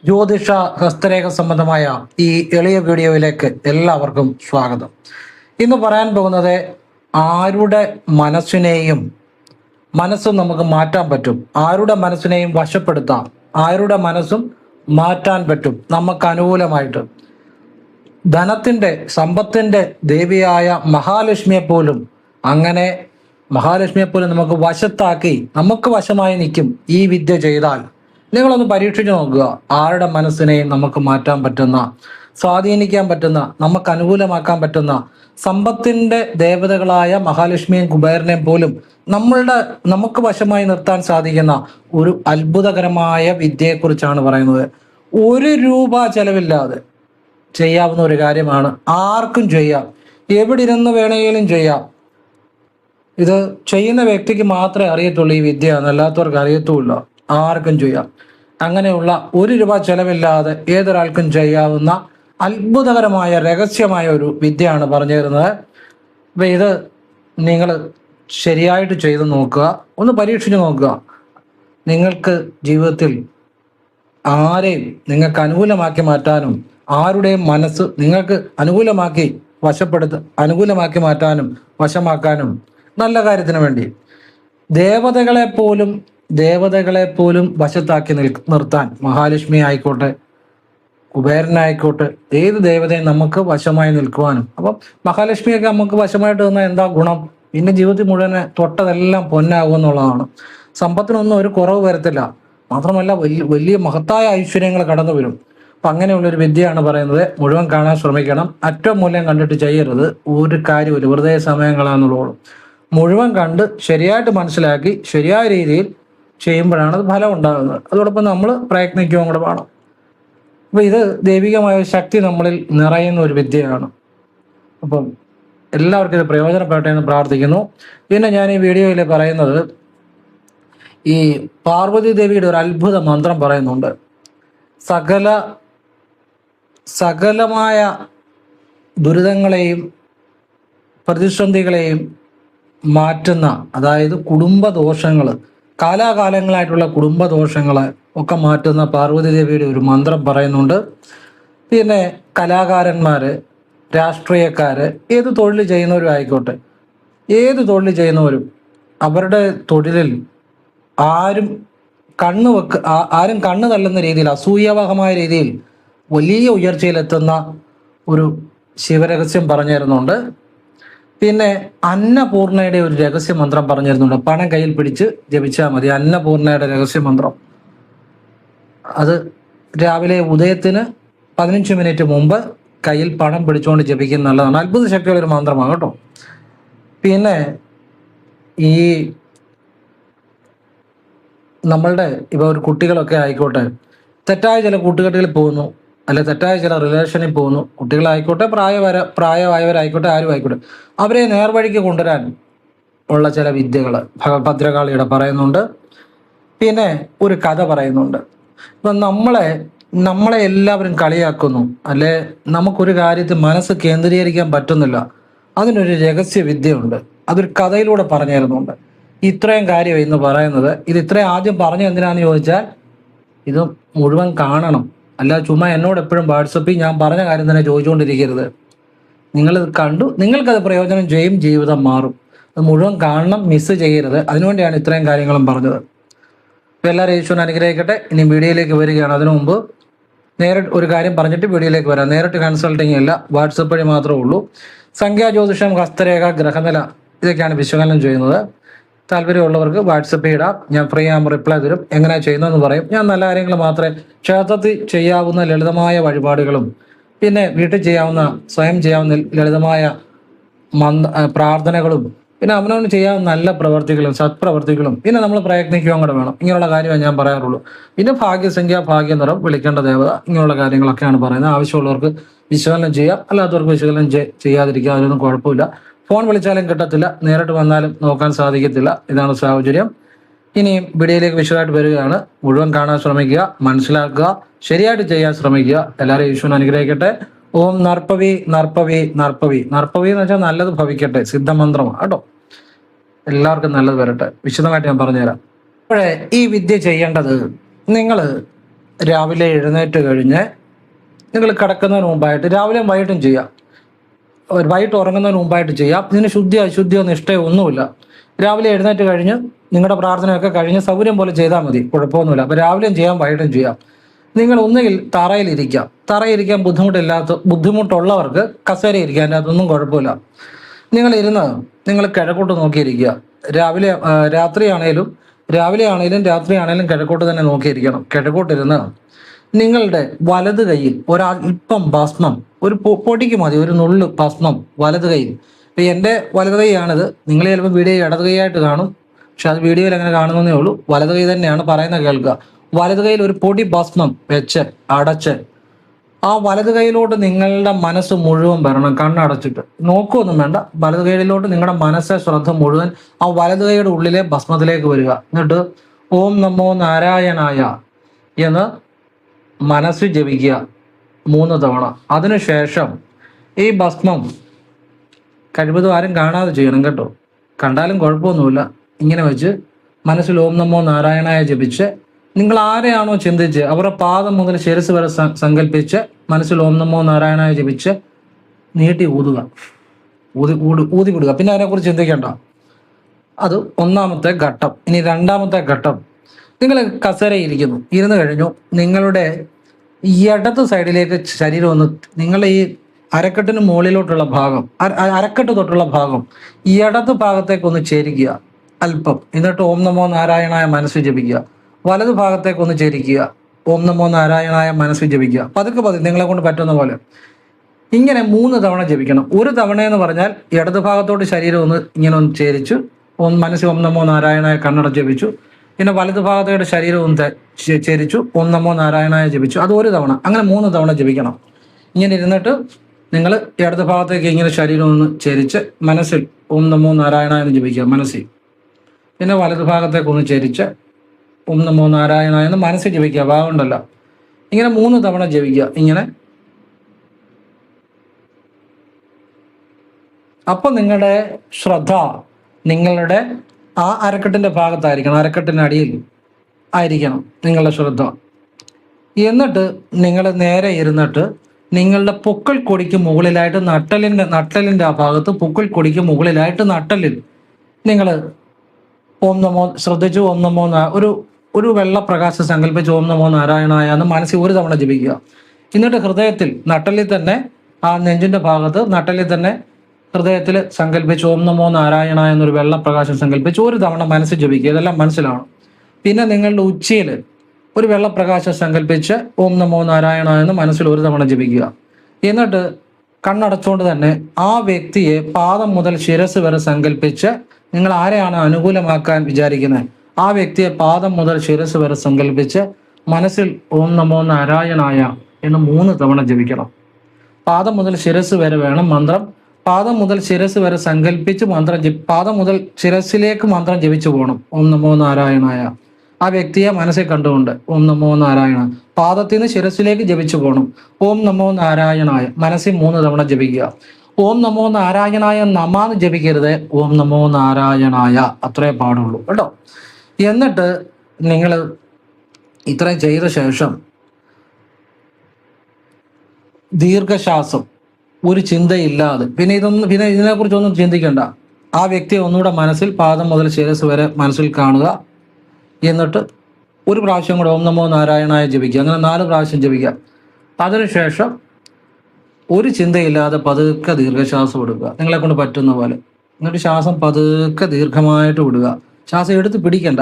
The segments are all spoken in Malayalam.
ജ്യോതിഷ ഹസ്തരേഖ സംബന്ധമായ ഈ എളിയ വീഡിയോയിലേക്ക് എല്ലാവർക്കും സ്വാഗതം. ഇന്ന് പറയാൻ പോകുന്നത് ആരുടെ മനസ്സും നമുക്ക് മാറ്റാൻ പറ്റും, ആരുടെ മനസ്സിനെയും വശപ്പെടുത്താം, ആരുടെ മനസ്സും മാറ്റാൻ പറ്റും നമുക്ക് അനുകൂലമായിട്ട്. സമ്പത്തിന്റെ ദേവിയായ മഹാലക്ഷ്മിയെ പോലും നമുക്ക് വശത്താക്കി നമുക്ക് വശമായി നിൽക്കും ഈ വിദ്യ ചെയ്താൽ. നിങ്ങളൊന്ന് പരീക്ഷിച്ച് നോക്കുക. ആരുടെ മനസ്സിനെയും നമുക്ക് മാറ്റാൻ പറ്റുന്ന, സ്വാധീനിക്കാൻ പറ്റുന്ന, നമുക്ക് അനുകൂലമാക്കാൻ പറ്റുന്ന, സമ്പത്തിന്റെ ദേവതകളായ മഹാലക്ഷ്മിയും കുബേരനെയും പോലും നമുക്ക് വശമായി നിർത്താൻ സാധിക്കുന്ന ഒരു അത്ഭുതകരമായ വിദ്യയെക്കുറിച്ചാണ് പറയുന്നത്. 1 രൂപ ചെലവില്ലാതെ ചെയ്യാവുന്ന ഒരു കാര്യമാണ്. ആർക്കും ചെയ്യാം, എവിടെ ഇരുന്ന് വേണമെങ്കിലും ചെയ്യാം. ഇത് ചെയ്യുന്ന വ്യക്തിക്ക് മാത്രമേ അറിയത്തുള്ളൂ ഈ വിദ്യ, അല്ലാത്തവർക്ക് അറിയത്തുമില്ല. ആർക്കും ചെയ്യാം. അങ്ങനെയുള്ള 1 രൂപ ചെലവില്ലാതെ ഏതൊരാൾക്കും ചെയ്യാവുന്ന അത്ഭുതകരമായ രഹസ്യമായ ഒരു വിദ്യയാണ് പറഞ്ഞു തരുന്നത്. അപ്പം ഇത് നിങ്ങൾ ശരിയായിട്ട് ചെയ്ത് നോക്കുക, ഒന്ന് പരീക്ഷിച്ച് നോക്കുക. നിങ്ങൾക്ക് ജീവിതത്തിൽ ആരെയും നിങ്ങൾക്ക് അനുകൂലമാക്കി മാറ്റാനും, ആരുടെയും മനസ്സ് നിങ്ങൾക്ക് അനുകൂലമാക്കി മാറ്റാനും വശമാക്കാനും, നല്ല കാര്യത്തിന് വേണ്ടി ദേവതകളെ പോലും വശത്താക്കി നിർത്താൻ, മഹാലക്ഷ്മി ആയിക്കോട്ടെ, കുബേരനായിക്കോട്ടെ, ഏത് ദേവതയും നമുക്ക് വശമായി നിൽക്കുവാനും. അപ്പം മഹാലക്ഷ്മിയൊക്കെ നമുക്ക് വശമായിട്ട് നിന്നാൽ എന്താ ഗുണം? പിന്നെ ജീവിതത്തിൽ മുഴുവൻ തൊട്ടതെല്ലാം പൊന്നാകും എന്നുള്ളതാണ്. സമ്പത്തിനൊന്നും ഒരു കുറവ് വരത്തില്ല, മാത്രമല്ല വലിയ മഹത്തായ ഐശ്വര്യങ്ങൾ കടന്നു വരും. അപ്പം അങ്ങനെയുള്ളൊരു വിദ്യയാണ് പറയുന്നത്. മുഴുവൻ കാണാൻ ശ്രമിക്കണം. അറ്റം മൂല്യം കണ്ടിട്ട് ചെയ്യരുത്, ഒരു കാര്യമില്ല, വെറുതെ സമയം കളയാന്നുള്ളൂ. മുഴുവൻ കണ്ട് ശരിയായിട്ട് മനസ്സിലാക്കി ശരിയായ രീതിയിൽ ചെയ്യുമ്പോഴാണ് അത് ഫലം ഉണ്ടാകുന്നത്. അതോടൊപ്പം നമ്മൾ പ്രയത്നിക്കുകയും കൂടെ വേണം. അപ്പോൾ ഇത് ദൈവികമായ ശക്തി നമ്മളിൽ നിറയുന്ന ഒരു വിദ്യയാണ്. അപ്പം എല്ലാവർക്കും ഇത് പ്രയോജനപ്പെടട്ടെ എന്ന് പ്രാർത്ഥിക്കുന്നു. പിന്നെ ഞാൻ ഈ വീഡിയോയിൽ പറയുന്നത്, ഈ പാർവതി ദേവിയുടെ ഒരു അത്ഭുത മന്ത്രം പറയുന്നുണ്ട്. സകലമായ ദുരിതങ്ങളെയും പ്രതിസന്ധികളെയും മാറ്റുന്ന, അതായത് കുടുംബദോഷങ്ങൾ, കാലാകാലങ്ങളായിട്ടുള്ള കുടുംബദോഷങ്ങളെ ഒക്കെ മാറ്റുന്ന പാർവതി ദേവിയുടെ ഒരു മന്ത്രം പറയുന്നുണ്ട്. പിന്നെ കലാകാരന്മാർ, രാഷ്ട്രീയക്കാര്, ഏത് തൊഴിൽ ചെയ്യുന്നവരും ആയിക്കോട്ടെ, ഏത് തൊഴിൽ ചെയ്യുന്നവരും അവരുടെ തൊഴിലിൽ ആരും കണ്ണ് തള്ളുന്ന രീതിയിൽ, അസൂയാവഹമായ രീതിയിൽ വലിയ ഉയർച്ചയിലെത്തുന്ന ഒരു ശിവരഹസ്യം പറഞ്ഞു തരുന്നുണ്ട്. പിന്നെ അന്നപൂർണയുടെ ഒരു രഹസ്യമന്ത്രം പറഞ്ഞു തരുന്നുണ്ട്. പണം കയ്യിൽ പിടിച്ച് ജപിച്ചാൽ മതി. അന്നപൂർണയുടെ രഹസ്യമന്ത്രം, അത് രാവിലെ ഉദയത്തിന് 15 മിനിറ്റ് മുമ്പ് കയ്യിൽ പണം പിടിച്ചുകൊണ്ട് ജപിക്കുന്നത് നല്ലതാണ്. അത്ഭുത ശക്തിയുള്ളൊരു മന്ത്രമാണ് കേട്ടോ. പിന്നെ ഈ നമ്മളുടെ ഇപ്പോൾ ഒരു കുട്ടികളൊക്കെ ആയിക്കോട്ടെ, തെറ്റായ ചില കൂട്ടുകെട്ടുകളിൽ പോകുന്നു, അല്ലെ തെറ്റായ ചില റിലേഷനിൽ പോകുന്നു. കുട്ടികളായിക്കോട്ടെ, പ്രായമായവരായിക്കോട്ടെ, ആരും ആയിക്കോട്ടെ, അവരെ നേർവഴിക്ക് കൊണ്ടുവരാൻ ഉള്ള ചില വിദ്യകൾ ഭദ്രകാളിയുടെ പറയുന്നുണ്ട്. പിന്നെ ഒരു കഥ പറയുന്നുണ്ട്. ഇപ്പം നമ്മളെ എല്ലാവരും കളിയാക്കുന്നു, അല്ലെ നമുക്കൊരു കാര്യത്തിൽ മനസ്സ് കേന്ദ്രീകരിക്കാൻ പറ്റുന്നില്ല. അതിനൊരു രഹസ്യ വിദ്യയുണ്ട്, അതൊരു കഥയിലൂടെ പറഞ്ഞു തരുന്നുണ്ട്. ഇത്രയും കാര്യം ഇന്ന് പറയുന്നത്. ഇത് ഇത്രയും ആദ്യം പറഞ്ഞു എന്തിനാന്ന് ചോദിച്ചാൽ, ഇത് മുഴുവൻ കാണണം. അല്ല ചുമ്മാ എന്നോട് എപ്പോഴും വാട്സപ്പിൽ ഞാൻ പറഞ്ഞ കാര്യം തന്നെ ചോദിച്ചുകൊണ്ടിരിക്കരുത്. നിങ്ങളിത് കണ്ടു, നിങ്ങൾക്കത് പ്രയോജനം ചെയ്യും, ജീവിതം മാറും. അത് മുഴുവൻ കാണണം, മിസ് ചെയ്യരുത്. അതിനുവേണ്ടിയാണ് ഇത്രയും കാര്യങ്ങളും പറഞ്ഞത്. അപ്പോൾ എല്ലാവരും ഈശ്വരൻ അനുഗ്രഹിക്കട്ടെ. ഇനി വീഡിയോയിലേക്ക് വരികയാണ്. അതിനു മുമ്പ് നേരിട്ട് ഒരു കാര്യം പറഞ്ഞിട്ട് വീഡിയോയിലേക്ക് വരാം. നേരിട്ട് കൺസൾട്ടിങ് ഇല്ല, വാട്സപ്പ് വഴി മാത്രമേ ഉള്ളൂ. സംഖ്യാജ്യോതിഷം, ഹസ്തരേഖ, ഗ്രഹനില, ഇതൊക്കെയാണ് വിശകലനം ചെയ്യുന്നത്. താല്പര്യമുള്ളവർക്ക് വാട്സപ്പ് ഇടാം, ഞാൻ ഫ്രീ ആകുമ്പോൾ റിപ്ലൈ തരും. എങ്ങനെ ചെയ്യുന്നതെന്ന് പറയും. ഞാൻ നല്ല കാര്യങ്ങൾ മാത്രമേ, ക്ഷേത്രത്തിൽ ചെയ്യാവുന്ന ലളിതമായ വഴിപാടുകളും, പിന്നെ വീട്ടിൽ സ്വയം ചെയ്യാവുന്ന ലളിതമായ പ്രാർത്ഥനകളും, പിന്നെ അവനവന് ചെയ്യാവുന്ന നല്ല പ്രവർത്തികളും സത്പ്രവർത്തികളും, പിന്നെ നമ്മൾ പ്രയത്നിക്കുകയും കൂടെ വേണം. ഇങ്ങനെയുള്ള കാര്യമേ ഞാൻ പറയാറുള്ളൂ. പിന്നെ ഭാഗ്യസംഖ്യ, ഭാഗ്യനിറം, വിളിക്കേണ്ട ദേവത, ഇങ്ങനെയുള്ള കാര്യങ്ങളൊക്കെയാണ് പറയുന്നത്. ആവശ്യമുള്ളവർക്ക് വിശകലനം ചെയ്യാം, അല്ലാത്തവർക്ക് വിശകലനം ചെയ്യാതിരിക്കുക, അതിനൊന്നും കുഴപ്പമില്ല. ഫോൺ വിളിച്ചാലും കിട്ടത്തില്ല, നേരിട്ട് വന്നാലും നോക്കാൻ സാധിക്കത്തില്ല. ഇതാണ് സാഹചര്യം. ഇനിയും വീഡിയോയിലേക്ക് വിശദമായിട്ട് വരികയാണ്. മുഴുവൻ കാണാൻ ശ്രമിക്കുക, മനസ്സിലാക്കുക, ശരിയായിട്ട് ചെയ്യാൻ ശ്രമിക്കുക. എല്ലാവരും ഈശ്വരൻ അനുഗ്രഹിക്കട്ടെ. ഓം നർപ്പവി നർപ്പവി നർപ്പവി. നർപ്പവി എന്ന് വെച്ചാൽ നല്ലത് ഭവിക്കട്ടെ, സിദ്ധമന്ത്രമാണ് കേട്ടോ. എല്ലാവർക്കും നല്ലത് വരട്ടെ. വിശദമായിട്ട് ഞാൻ പറഞ്ഞുതരാം. അപ്പോഴേ ഈ വിദ്യ ചെയ്യേണ്ടത്, നിങ്ങൾ രാവിലെ എഴുന്നേറ്റ് കഴിഞ്ഞ് നിങ്ങൾ കിടക്കുന്നതിന് മുമ്പായിട്ട്, രാവിലെയും വൈകിട്ടും ചെയ്യാം, വൈകിട്ട് ഉറങ്ങുന്നതിന് മുമ്പായിട്ട് ചെയ്യാം. ഇതിന് ശുദ്ധിയോ അശുദ്ധിയോ നിഷ്ഠയോ ഒന്നുമില്ല. രാവിലെ എഴുന്നേറ്റ് കഴിഞ്ഞ് നിങ്ങളുടെ പ്രാർത്ഥനയൊക്കെ കഴിഞ്ഞ് സൗകര്യം പോലെ ചെയ്താൽ മതി, കുഴപ്പമൊന്നുമില്ല. അപ്പോൾ രാവിലെയും ചെയ്യാം വൈകിട്ടും ചെയ്യാം. നിങ്ങൾ ഒന്നുകിൽ തറയിലിരിക്കാം. തറയിരിക്കാൻ ബുദ്ധിമുട്ടുള്ളവർക്ക് കസേര ഇരിക്കാം, അതിൻ്റെ അതൊന്നും കുഴപ്പമില്ല. നിങ്ങൾ കിഴക്കോട്ട് നോക്കിയിരിക്കുക. രാവിലെ ആണേലും രാത്രി ആണേലും കിഴക്കോട്ട് തന്നെ നോക്കിയിരിക്കണം. കിഴക്കോട്ടിരുന്ന് നിങ്ങളുടെ വലത് കൈയിൽ ഒരല്പം ഭസ്മം, ഒരു പൊടിക്ക് മതി, ഒരു നുള്ളു ഭസ്മം വലത് കൈയിൽ. ഇപ്പം എൻ്റെ വലത് കൈയാണിത്. നിങ്ങൾ ചിലപ്പോൾ വീഡിയോ ഇടത് കൈയായിട്ട് കാണും, പക്ഷെ അത് വീഡിയോയിൽ അങ്ങനെ കാണുന്നതേ ഉള്ളൂ. വലത് കൈ തന്നെയാണ് പറയുന്നത്, കേൾക്കുക. വലത് കൈയിൽ ഒരു പൊടി ഭസ്മം വെച്ച് അടച്ച് ആ വലത് കൈയിലോട്ട് നിങ്ങളുടെ മനസ്സ് മുഴുവൻ വരണം. കണ്ണടച്ചിട്ട് നോക്കുകയൊന്നും വേണ്ട. വലത് കൈയിലോട്ട് നിങ്ങളുടെ മനസ്സ്, ശ്രദ്ധ മുഴുവൻ ആ വലത് കൈയുടെ ഉള്ളിലെ ഭസ്മത്തിലേക്ക് വരിക. എന്നിട്ട് ഓം നമോ നാരായണായ എന്ന് മനസ്സ് ജപിക്കുക 3 തവണ. അതിനുശേഷം ഈ ഭസ്മം കഴിവതും ആരും കാണാതെ ചെയ്യണം കേട്ടോ. കണ്ടാലും കുഴപ്പമൊന്നുമില്ല. ഇങ്ങനെ വെച്ച് മനസ്സിൽ ഓം നമോ നാരായണായ ജപിച്ച് നിങ്ങൾ ആരെയാണോ ചിന്തിച്ച് അവരുടെ പാദം മുതൽ ശിരസ് വരെ സങ്കല്പിച്ച് മനസ്സിൽ ഓം നമോ നാരായണായ ജപിച്ച് നീട്ടി ഊതുക, ഊതി വിടുക. പിന്നെ അതിനെക്കുറിച്ച് ചിന്തിക്കേണ്ട. അത് 1ാമത്തെ ഘട്ടം. ഇനി 2ാമത്തെ ഘട്ടം, നിങ്ങൾ കസേരയിരിക്കുന്നു, ഇരുന്ന് കഴിഞ്ഞു. നിങ്ങളുടെ ഇടത് സൈഡിലേക്ക് ശരീരം ഒന്ന്, നിങ്ങളുടെ ഈ അരക്കെട്ടിന് മുകളിലോട്ടുള്ള ഭാഗം, അരക്കെട്ട് തൊട്ടുള്ള ഭാഗം ഇടത് ഭാഗത്തേക്കൊന്ന് ചേരിക്കുക അല്പം. എന്നിട്ട് ഓം നമോ നാരായണായ മനസ്സ് ജപിക്കുക. വലത് ഭാഗത്തേക്കൊന്ന് ചേരിക്കുക, ഓം നമോ നാരായണായ മനസ്സ് ജപിക്കുക. പതുക്കെ നിങ്ങളെ കൊണ്ട് പറ്റുന്ന പോലെ ഇങ്ങനെ 3 തവണ ജപിക്കണം. ഒരു തവണ എന്ന് പറഞ്ഞാൽ ഇടത് ഭാഗത്തോട്ട് ശരീരം ഒന്ന് ഇങ്ങനെ ഒന്ന് ചേരിച്ചു, മനസ്സ് ഓം നമോ നാരായണായ കണ്ണട ജപിച്ചു. പിന്നെ വലത് ഭാഗത്തോടെ ശരീരം ഒന്ന് ചേരിച്ചു, ഓം നമോ നാരായണായ ജപിച്ചു. അത് ഒരു തവണ. അങ്ങനെ 3 തവണ ജപിക്കണം. ഇങ്ങനെ ഇരുന്നിട്ട് നിങ്ങൾ ഇടത് ഭാഗത്തേക്ക് ഇങ്ങനെ ശരീരം ഒന്ന് ചേരിച്ച് മനസ്സിൽ ഓം നമോ നാരായണ എന്ന് ജപിക്കുക മനസ്സിൽ. പിന്നെ വലത് ഭാഗത്തേക്ക് ഒന്ന് ചേരിച്ച് ഓം നമോ നാരായണ എന്ന് മനസ്സിൽ ജപിക്കുക, ഭാഗമുണ്ടല്ലോ. ഇങ്ങനെ 3 തവണ ജപിക്കുക. ഇങ്ങനെ അപ്പം നിങ്ങളുടെ ശ്രദ്ധ നിങ്ങളുടെ ആ അരക്കെട്ടിൻ്റെ ഭാഗത്തായിരിക്കണം, അരക്കെട്ടിൻ്റെ അടിയിൽ ആയിരിക്കണം നിങ്ങളുടെ ശ്രദ്ധ. എന്നിട്ട് നിങ്ങൾ നേരെ ഇരുന്നിട്ട് നിങ്ങളുടെ പൊക്കിൾ കൊടിക്ക് മുകളിലായിട്ട് നട്ടലിൻ്റെ ആ ഭാഗത്ത് പൊക്കിൾ കൊടിക്ക് മുകളിലായിട്ട് നട്ടലിൽ നിങ്ങൾ ഓം നമോ ശ്രദ്ധിച്ചു ഓം നമോ ഒരു വെള്ളപ്രകാശം സങ്കല്പിച്ച് ഓം നമോ നാരായണായ എന്ന് മനസ്സിൽ 1 തവണ ജപിക്കുക. എന്നിട്ട് ഹൃദയത്തിൽ നട്ടലിൽ തന്നെ ആ നെഞ്ചിൻ്റെ ഭാഗത്ത് നട്ടലിൽ തന്നെ ഹൃദയത്തിൽ സങ്കല്പിച്ച് ഓം നമോ നാരായണ എന്നൊരു വെള്ളപ്രകാശം സങ്കല്പിച്ച് 1 തവണ മനസ്സിൽ ജപിക്കുക. ഇതെല്ലാം മനസ്സിലാണ്. പിന്നെ നിങ്ങളുടെ ഉച്ചിയിൽ ഒരു വെള്ളപ്രകാശം സങ്കല്പിച്ച് ഓം നമോ നാരായണ എന്ന് മനസ്സിൽ 1 തവണ ജപിക്കുക. എന്നിട്ട് കണ്ണടച്ചുകൊണ്ട് തന്നെ ആ വ്യക്തിയെ പാദം മുതൽ ശിരസ് വരെ സങ്കല്പിച്ച് നിങ്ങൾ ആരെയാണ് അനുകൂലമാക്കാൻ വിചാരിക്കുന്നത് ആ വ്യക്തിയെ പാദം മുതൽ ശിരസ് വരെ സങ്കല്പിച്ച് മനസ്സിൽ ഓം നമോ നാരായണായ എന്ന് 3 തവണ ജപിക്കണം. പാദം മുതൽ ശിരസ് വരെ വേണം മന്ത്രം. പാദം മുതൽ ശിരസ് വരെ സങ്കല്പിച്ച് പാദം മുതൽ ശിരസിലേക്ക് മന്ത്രം ജപിച്ചു പോകണം. ഓം നമോ നാരായണായ. ആ വ്യക്തിയെ മനസ്സിൽ കണ്ടുകൊണ്ട് ഓം നമോ നാരായണ. പാദത്തിൽ നിന്ന് ശിരസിലേക്ക് ജപിച്ചു പോകണം. ഓം നമോ നാരായണായ മനസ്സിൽ 3 തവണ ജപിക്കുക. ഓം നമോ നാരായണായ നമാന്ന് ജപിക്കരുത്, ഓം നമോ നാരായണായ അത്രേ പാടുള്ളൂ കേട്ടോ. എന്നിട്ട് നിങ്ങൾ ഇത്രയും ചെയ്ത ശേഷം ദീർഘശ്വാസം, ഒരു ചിന്തയില്ലാതെ, പിന്നെ ഇതിനെക്കുറിച്ചൊന്നും ചിന്തിക്കണ്ട. ആ വ്യക്തിയെ ഒന്നുകൂടെ മനസ്സിൽ പാദം മുതൽ ശിരസ് വരെ മനസ്സിൽ കാണുക. എന്നിട്ട് 1 പ്രാവശ്യം കൂടെ ഓം നമോ നാരായണായ ജപിക്കുക. അങ്ങനെ 4 പ്രാവശ്യം ജപിക്കുക. അതിനുശേഷം ഒരു ചിന്തയില്ലാതെ പതുക്കെ ദീർഘശ്വാസം വിടുക, നിങ്ങളെ കൊണ്ട് പറ്റുന്ന പോലെ. എന്നിട്ട് ശ്വാസം പതുക്കെ ദീർഘമായിട്ട് വിടുക. ശ്വാസം എടുത്ത് പിടിക്കണ്ട,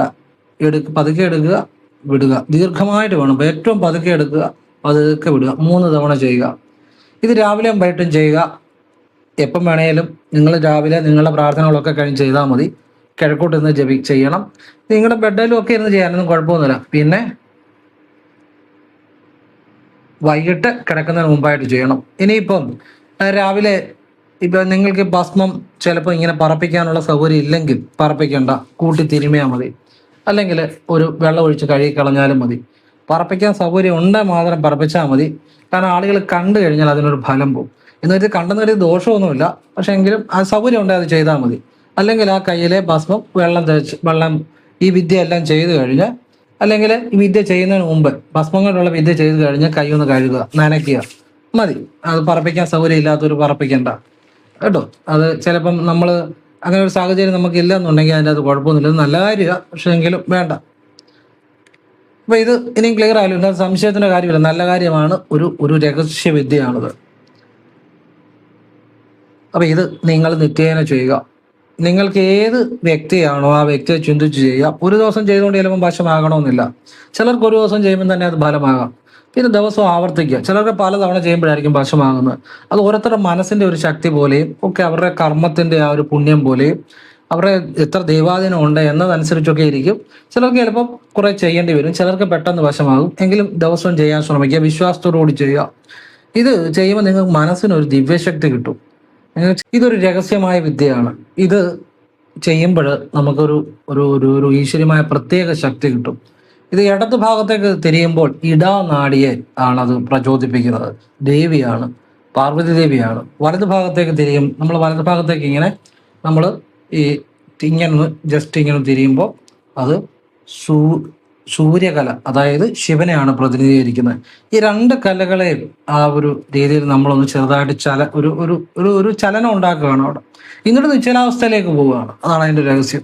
പതുക്കെ എടുക്കുക, വിടുക. ദീർഘമായിട്ട് വേണം, ഏറ്റവും പതുക്കെ എടുക്കുക, പതുക്കെ വിടുക. 3 തവണ ചെയ്യുക. ഇത് രാവിലെയും വൈകിട്ടും ചെയ്യുക. എപ്പം വേണേലും നിങ്ങൾ രാവിലെ നിങ്ങളുടെ പ്രാർത്ഥനകളൊക്കെ കഴിഞ്ഞ് ചെയ്താൽ മതി. കിഴക്കോട്ട് ഇരുന്ന് ചെയ്യണം. നിങ്ങളുടെ ബെഡിലും ഒക്കെ ഇരുന്ന് ചെയ്യാനൊന്നും കുഴപ്പമൊന്നുമില്ല. പിന്നെ വൈകിട്ട് കിടക്കുന്നതിന് മുമ്പായിട്ട് ചെയ്യണം. ഇനിയിപ്പം രാവിലെ ഇപ്പം നിങ്ങൾക്ക് ഭസ്മം ചിലപ്പോൾ ഇങ്ങനെ പറപ്പിക്കാനുള്ള സൗകര്യം ഇല്ലെങ്കിൽ പറപ്പിക്കേണ്ട, കൂട്ടി തിരുമിയാൽ മതി. അല്ലെങ്കിൽ ഒരു വെള്ളം ഒഴിച്ച് കഴുകി കളഞ്ഞാലും മതി. പറപ്പിക്കാൻ സൗകര്യം ഉണ്ടെങ്കിൽ മാത്രം പറപ്പിച്ചാൽ മതി. കാരണം ആളുകൾ കണ്ടു കഴിഞ്ഞാൽ അതിനൊരു ഫലം പോകും. എന്നിട്ട് കണ്ടെന്നൊരു ദോഷമൊന്നുമില്ല, പക്ഷെ എങ്കിലും ആ സൗകര്യം ഉണ്ടെങ്കിൽ അത് ചെയ്താൽ മതി. അല്ലെങ്കിൽ ആ കയ്യിലെ ഭസ്മം വെള്ളം ഈ വിദ്യ എല്ലാം ചെയ്ത് കഴിഞ്ഞ് അല്ലെങ്കിൽ ഈ വിദ്യ ചെയ്യുന്നതിന് മുമ്പ് ഭസ്മം കൊണ്ടുള്ള വിദ്യ ചെയ്ത് കഴിഞ്ഞാൽ കൈ ഒന്ന് കഴുകുക, നനയ്ക്കുക, മതി. അത് പറപ്പിക്കാൻ സൗകര്യം ഇല്ലാത്തവർ പറപ്പിക്കണ്ട കേട്ടോ. അത് ചിലപ്പം നമ്മൾ അങ്ങനെ ഒരു സാഹചര്യം നമുക്ക് ഇല്ല എന്നുണ്ടെങ്കിൽ അതിൻ്റെ അത് കുഴപ്പമൊന്നുമില്ല, ഇത് നല്ല കാര്യമാണ്, പക്ഷേ എങ്കിലും വേണ്ട. അപ്പോൾ ഇത് ഇനിയും ക്ലിയർ ആയാലും ഇതിനകത്ത് സംശയത്തിൻ്റെ കാര്യമില്ല, നല്ല കാര്യമാണ്, ഒരു രഹസ്യവിദ്യയാണിത്. അപ്പോൾ ഇത് നിങ്ങൾ നിത്യേന ചെയ്യുക. നിങ്ങൾക്ക് ഏത് വ്യക്തിയാണോ ആ വ്യക്തിയെ ചിന്തിച്ച് ചെയ്യുക. ഒരു ദിവസം ചെയ്തുകൊണ്ട് ചിലപ്പോൾ വശമാകണമെന്നില്ല. ചിലർക്ക് ഒരു ദിവസം ചെയ്യുമ്പോൾ തന്നെ അത് ഫലമാകാം. പിന്നെ ദിവസവും ആവർത്തിക്കുക. ചിലർക്ക് പലതവണ ചെയ്യുമ്പോഴായിരിക്കും വശമാകുന്നത്. അത് ഓരോരുത്തരുടെ മനസ്സിൻ്റെ ഒരു ശക്തി പോലെയും ഒക്കെ അവരുടെ കർമ്മത്തിൻ്റെ ആ ഒരു പുണ്യം പോലെയും അവരുടെ എത്ര ദൈവാധീനം ഉണ്ട് എന്നതനുസരിച്ചൊക്കെ ഇരിക്കും. ചിലർക്ക് ചിലപ്പോൾ കുറേ ചെയ്യേണ്ടി വരും, ചിലർക്ക് പെട്ടെന്ന് വശമാകും. എങ്കിലും ദിവസവും ചെയ്യാൻ ശ്രമിക്കുക, വിശ്വാസത്തോടുകൂടി ചെയ്യുക. ഇത് ചെയ്യുമ്പോൾ നിങ്ങൾക്ക് മനസ്സിനൊരു ദിവ്യശക്തി കിട്ടും. ഇതൊരു രഹസ്യമായ വിദ്യയാണ്. ഇത് ചെയ്യുമ്പോൾ നമുക്കൊരു ഒരു ഒരു ഒരു ഈശ്വര്യമായ പ്രത്യേക ശക്തി കിട്ടും. ഇത് ഇടതു ഭാഗത്തേക്ക് തിരിയുമ്പോൾ ഇടാനാടിയെ ആണത് പ്രചോദിപ്പിക്കുന്നത്. ദേവിയാണ്, പാർവതി ദേവിയാണ്. വലതു ഭാഗത്തേക്ക് നമ്മൾ വലതു ഭാഗത്തേക്ക് ഇങ്ങനെ നമ്മൾ ഈ ഇങ്ങനെ ജസ്റ്റ് ഇങ്ങനെ തിരിയുമ്പോൾ അത് സൂര്യകല, അതായത് ശിവനെയാണ് പ്രതിനിധീകരിക്കുന്നത്. ഈ രണ്ട് കലകളെയും ആ ഒരു രീതിയിൽ നമ്മളൊന്ന് ചെറുതായിട്ട് ഒരു ചലനം ഉണ്ടാക്കുകയാണ് അവിടെ. എന്നിട്ട് നിശ്ചലാവസ്ഥയിലേക്ക് പോവുകയാണ്. അതാണ് അതിൻ്റെ രഹസ്യം.